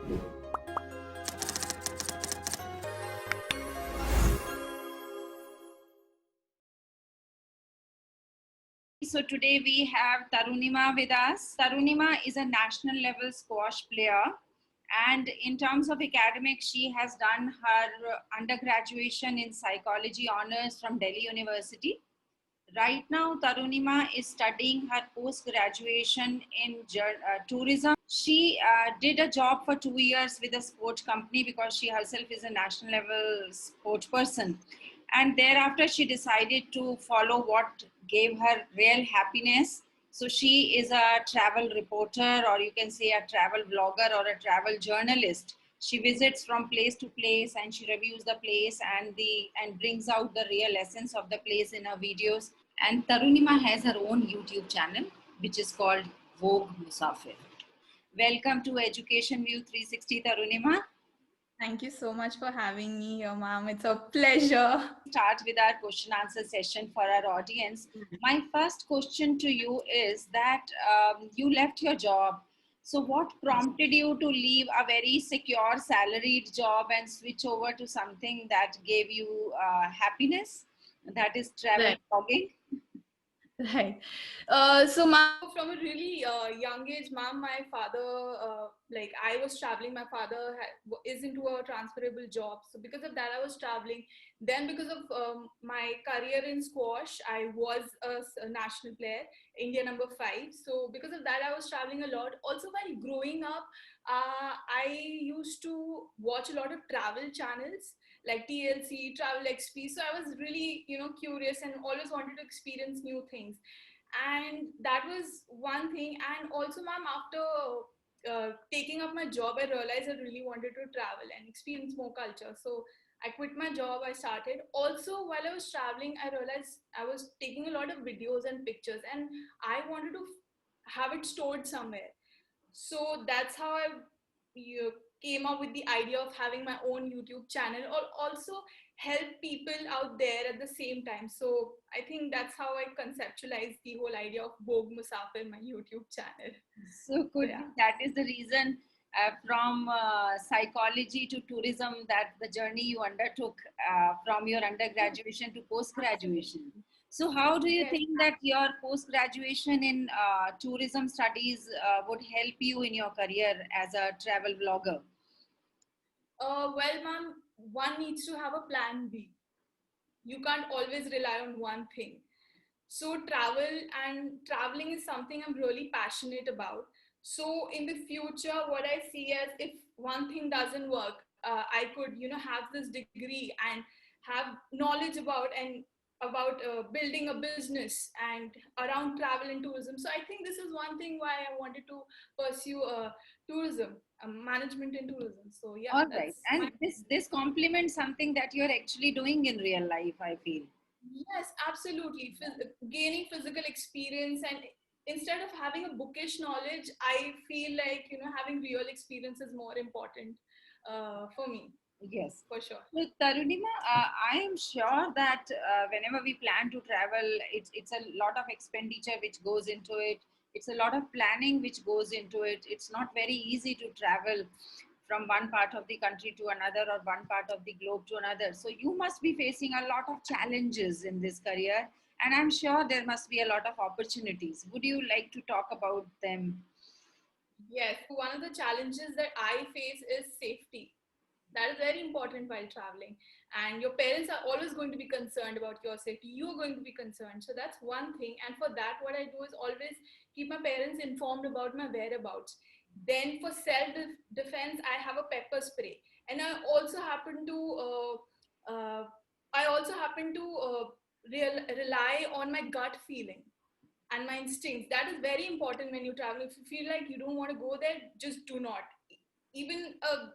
So today we have Tarunima with us. Tarunima is a national level squash player, and in terms of academics, she has done her undergraduation in psychology honors from Delhi University. Right now, Tarunima is studying her post-graduation in tourism. She did a job for 2 years with a sport company because she herself is a national level sport person. And thereafter, she decided to follow what gave her real happiness. So she is a travel reporter, or you can say a travel vlogger or a travel journalist. She visits from place to place and she reviews the place and brings out the real essence of the place in her videos. And Tarunima has her own YouTube channel, which is called Vogue Musafir. Welcome to Education View 360, Tarunima. Thank you so much for having me here, ma'am. It's a pleasure. Start with our question answer session for our audience. My first question to you is that you left your job. So, what prompted you to leave a very secure salaried job and switch over to something that gave you happiness? That is travel blogging. Right. So, ma'am, from a really young age, ma'am, my father, like I was traveling. My father is into a transferable job. So, because of that, I was traveling. Then, because of my career in squash, I was a national player, India #5. So, because of that, I was traveling a lot. Also, while growing up, I used to watch a lot of travel channels like TLC, Travel XP. So I was really, curious and always wanted to experience new things. And that was one thing. And also, ma'am, after taking up my job, I realized I really wanted to travel and experience more culture. So I quit my job, I started. Also, while I was traveling, I realized I was taking a lot of videos and pictures, and I wanted to have it stored somewhere. So that's how I came up with the idea of having my own YouTube channel, or also help people out there at the same time. So I think that's how I conceptualized the whole idea of Vogue Musafir, my YouTube channel. So that is the reason from psychology to tourism, that the journey you undertook from your undergraduation to post-graduation. So how do you think that your post-graduation in tourism studies would help you in your career as a travel vlogger? Well, ma'am, one needs to have a plan B. You can't always rely on one thing. So traveling is something I'm really passionate about. So in the future, what I see as, if one thing doesn't work, I could, have this degree and have knowledge about building a business and around travel and tourism. So I think this is one thing why I wanted to pursue tourism, management in tourism. So yeah, All right. And this complements something that you're actually doing in real life, I feel. Yes, absolutely. Gaining physical experience, and instead of having a bookish knowledge, I feel like, having real experience is more important for me. Yes, for sure. So, Tarunima, I am sure that whenever we plan to travel, it's a lot of expenditure which goes into it. It's a lot of planning which goes into it. It's not very easy to travel from one part of the country to another, or one part of the globe to another. So you must be facing a lot of challenges in this career, and I'm sure there must be a lot of opportunities. Would you like to talk about them? Yes, one of the challenges that I face is safety. That is very important while traveling. And your parents are always going to be concerned about your safety. You're going to be concerned. So that's one thing. And for that, what I do is always keep my parents informed about my whereabouts. Then for self-defense, I have a pepper spray. And uh, I also happen to rely on my gut feeling and my instincts. That is very important when you travel. If you feel like you don't want to go there, just do not. Even a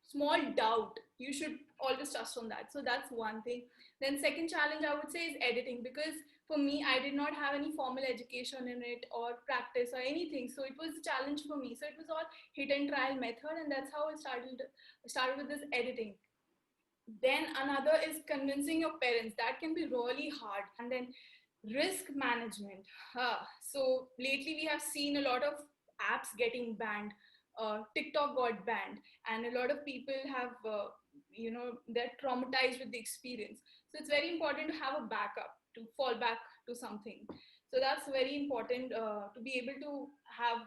small doubt, you should always trust on that. So that's one thing. Then second challenge I would say is editing, because for me, I did not have any formal education in it or practice or anything. So it was a challenge for me. So it was all hit and trial method, and that's how I started with this editing. Then another is convincing your parents. That can be really hard. And then risk management. So lately we have seen a lot of apps getting banned. TikTok got banned, and a lot of people have, they're traumatized with the experience. So it's very important to have a backup to fall back to something. So that's very important, to be able to have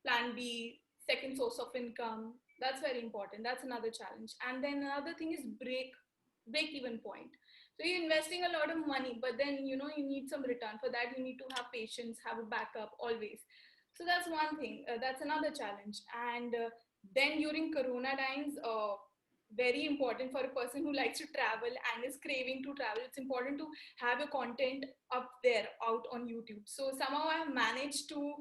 plan B, second source of income. That's very important. That's another challenge. And then another thing is break even point. So you're investing a lot of money, but then you need some return. For that, you need to have patience, have a backup always. So that's one thing. That's another challenge. And then during Corona times, very important for a person who likes to travel and is craving to travel. It's important to have your content up there, out on YouTube. So somehow I have managed to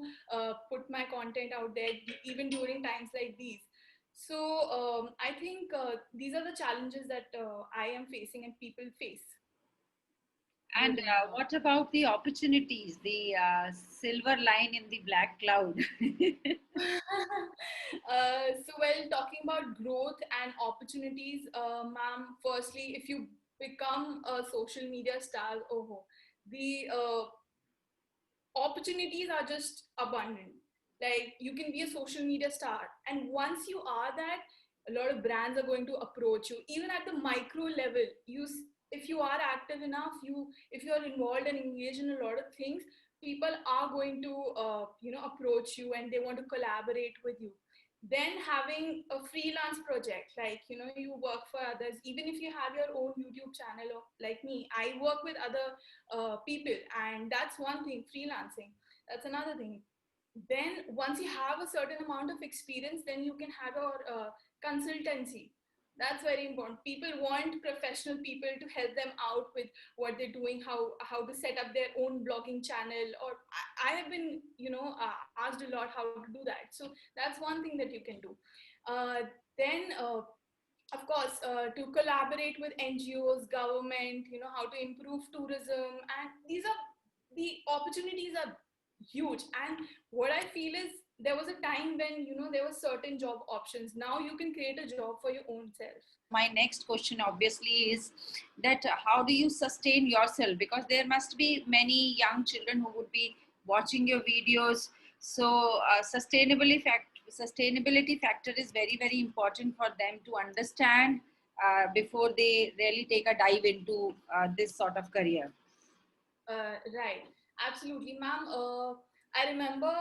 put my content out there even during times like these. So I think these are the challenges that I am facing and people face And during. what about the opportunities, the silver line in the black cloud? So, well, talking about growth and opportunities, ma'am, firstly, if you become a social media star, oh, the opportunities are just abundant. Like, you can be a social media star, and once you are that, a lot of brands are going to approach you, even at the micro level. If you are active enough, if you are involved and engaged in a lot of things, people are going to approach you, and they want to collaborate with you. Then having a freelance project, like you work for others, even if you have your own YouTube channel, or like me, I work with other people, and that's one thing. Freelancing, that's another thing. Then once you have a certain amount of experience, then you can have your consultancy. That's very important. People want professional people to help them out with what they're doing, how to set up their own blogging channel. Or I have been asked a lot how to do that. So that's one thing that you can do. Then of course, to collaborate with NGOs, government, how to improve tourism. And these are, the opportunities are huge. And what I feel is, there was a time when, there were certain job options. Now you can create a job for your own self. My next question obviously is that how do you sustain yourself, because there must be many young children who would be watching your videos. So sustainability factor is very, very important for them to understand before they really take a dive into this sort of career. Right, absolutely, ma'am. I remember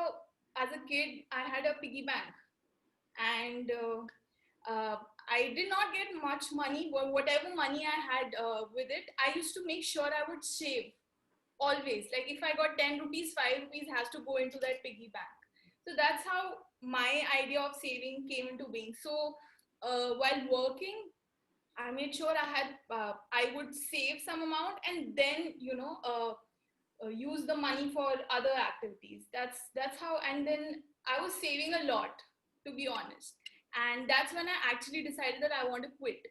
as a kid, I had a piggy bank, and I did not get much money, but whatever money I had with it, I used to make sure I would save always. Like, if I got 10 rupees, 5 rupees has to go into that piggy bank. So that's how my idea of saving came into being. So while working, I made sure I would save some amount, and then use the money for other activities. That's how. And then I was saving a lot, to be honest. And that's when I actually decided that I want to quit.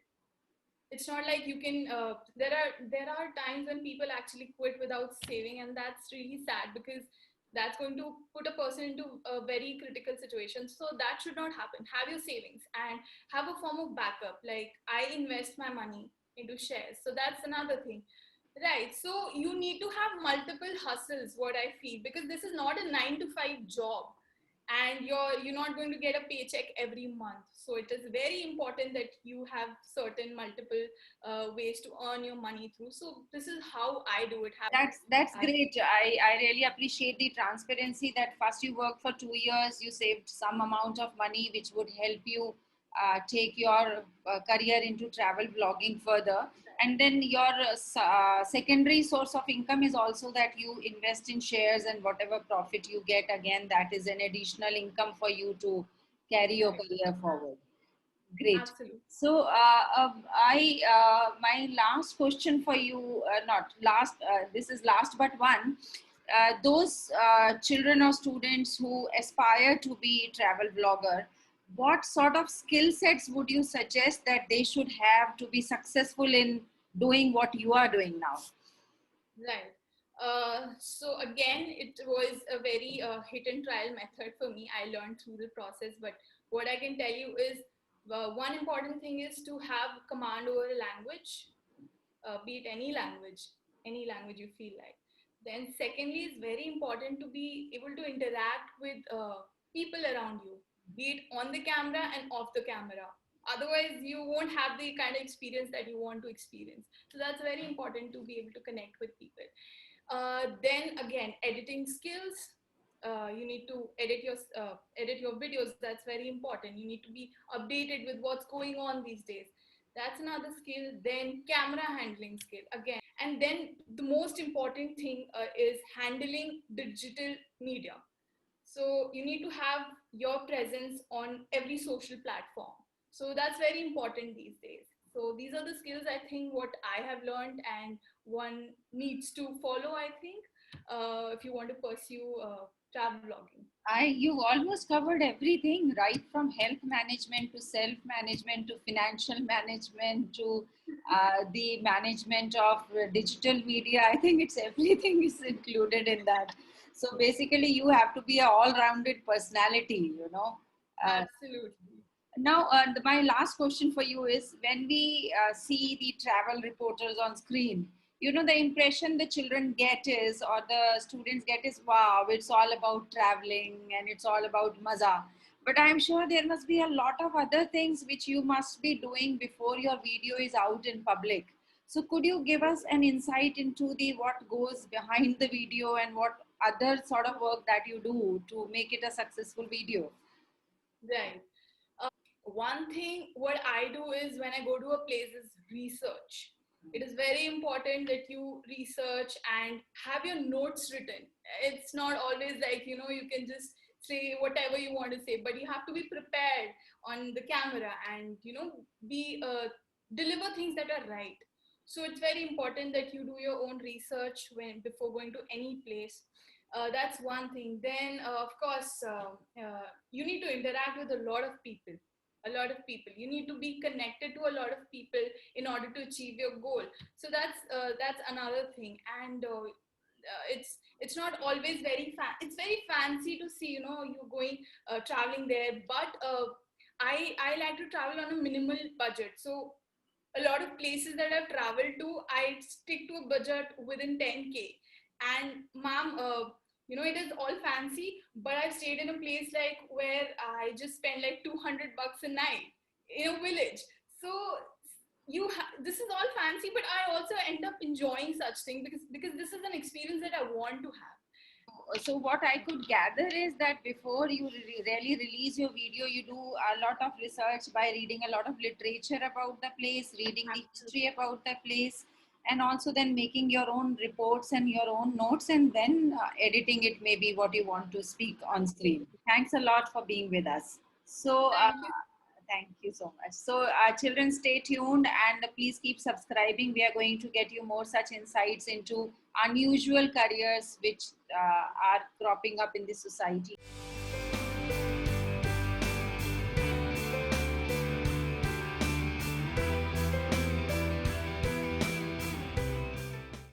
It's not like you can there are times when people actually quit without saving, and that's really sad, because that's going to put a person into a very critical situation. So that should not happen. Have your savings and have a form of backup. Like, I invest my money into shares, so that's another thing. Right. So you need to have multiple hustles, what I feel, because this is not a 9 to 5 job, and you're not going to get a paycheck every month. So it is very important that you have certain multiple ways to earn your money through. So this is how I do it. That's great. I really appreciate the transparency that first you worked for 2 years, you saved some amount of money which would help you take your career into travel blogging further. And then your secondary source of income is also that you invest in shares, and whatever profit you get, again, that is an additional income for you to carry your Right. career forward. Great. Absolutely. So, my last question for you, not last, this is last but one. Those children or students who aspire to be travel blogger, what sort of skill sets would you suggest that they should have to be successful in doing what you are doing now? Right. So again, it was a very hit and trial method for me. I learned through the process. But what I can tell you is, one important thing is to have command over a language, be it any language you feel like. Then secondly, it's very important to be able to interact with people around you. be it on the camera and off the camera. Otherwise, you won't have the kind of experience that you want to experience. So that's very important to be able to connect with people. Then again, editing skills. You need to edit your videos. That's very important. You need to be updated with what's going on these days. That's another skill. Then camera handling skill again, and then the most important thing is handling digital media. So you need to have your presence on every social platform. So that's very important these days. So these are the skills I think what I have learned and one needs to follow, I think, if you want to pursue travel vlogging. You've almost covered everything, right from health management to self management to financial management to the management of digital media. I think it's everything is included in that. So basically, you have to be a all-rounded personality, you know. Absolutely. Now, my last question for you is, when we see the travel reporters on screen, you know, the impression the children get is, or the students get is, wow, it's all about traveling and it's all about maza. But I'm sure there must be a lot of other things which you must be doing before your video is out in public. So could you give us an insight into the what goes behind the video and what other sort of work that you do to make it a successful video? Right. One thing what I do is when I go to a place is research. It is very important that you research and have your notes written. It's not always like, you can just say whatever you want to say, but you have to be prepared on the camera and, be deliver things that are right. So it's very important that you do your own research when before going to any place. That's one thing. Then, of course, you need to interact with a lot of people. A lot of people. You need to be connected to a lot of people in order to achieve your goal. So that's another thing. And it's not always it's very fancy to see, you going traveling there, but I like to travel on a minimal budget. So a lot of places that I've traveled to, I stick to a budget within 10K. And ma'am, it is all fancy, but I've stayed in a place like where I just spend like 200 bucks a night in a village. So this is all fancy, but I also end up enjoying such things because this is an experience that I want to have. So what I could gather is that before you really release your video, you do a lot of research by reading a lot of literature about the place, reading the history about the place, and also then making your own reports and your own notes, and then editing it maybe what you want to speak on screen. Thanks a lot for being with us. So Thank you. thank you so much. So, children, stay tuned and please keep subscribing. We are going to get you more such insights into unusual careers which are cropping up in the society.